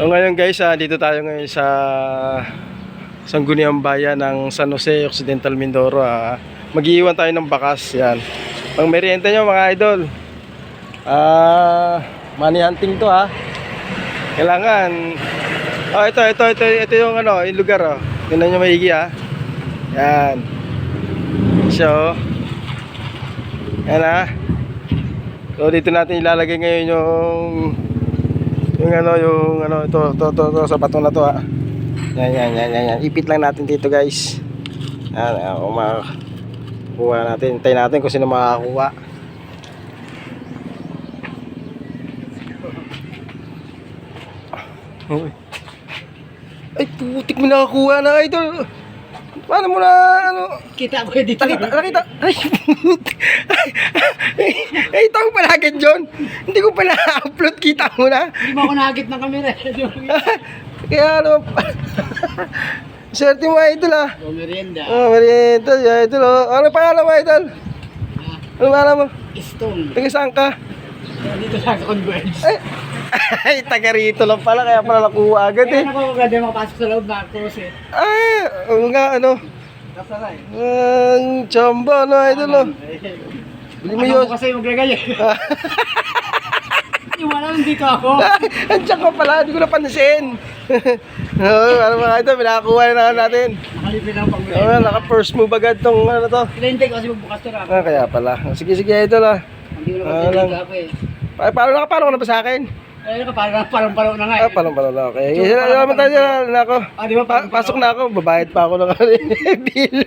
So ngayon guys, dito tayo ngayon sa Sangguniang Bayan ng San Jose, Occidental Mindoro. Mag-iiwan tayo ng bakas. Yan. Pang merienda nyo mga idol. Money hunting to ha. Kailangan. Ito yung ano, yung lugar oh. Tingnan nyo maigi ha. Yan. So, yan ha. So dito natin ilalagay ngayon yung ito sa bato na to ha. Yan. Ipit lang natin dito guys. Yan, kuha natin. Hintayin natin kung sino makakakuha. Ay, putik mo nakakuha na idol. Paano mo na Kita ko dito. Nakita. Ay, ito ko pala agad John. Hindi ko pala upload, kita mo na. Hindi mo ako nakagit ng kamera. Kaya ano. Swerte mo idol ah. Merienda. Merienda idol oh. Ano pangalan mo idol? Ano pangalan mo? Stone. Taga saan ka? Dito sa Converge. Ay, taga rito lang pala. Kaya pala nakuha agad eh. Kaya ako agad makapasok sa loob na close eh. Oo nga ano. Kasalay. Ang chamba no idol oh. Bili mo yun. Ako kasi maglagay eh. Iwala lang dito ako. Andiyan ka pala, hindi ko napansin. Ano mga ito, pinakakuha na natin. Nakalipin lang pang merienda. Naka first move agad tong ano to. Hinintay ko kasi magbukas to lang. Kaya pala. Sige idol ah. Hindi ko naman dito ako eh. Paano ka na ba sa akin? Ayun ka, parang na nga eh. Paano na okay. Salamat tayo na ako. Di ba? Pasok na ako, babayad pa ako ng bill.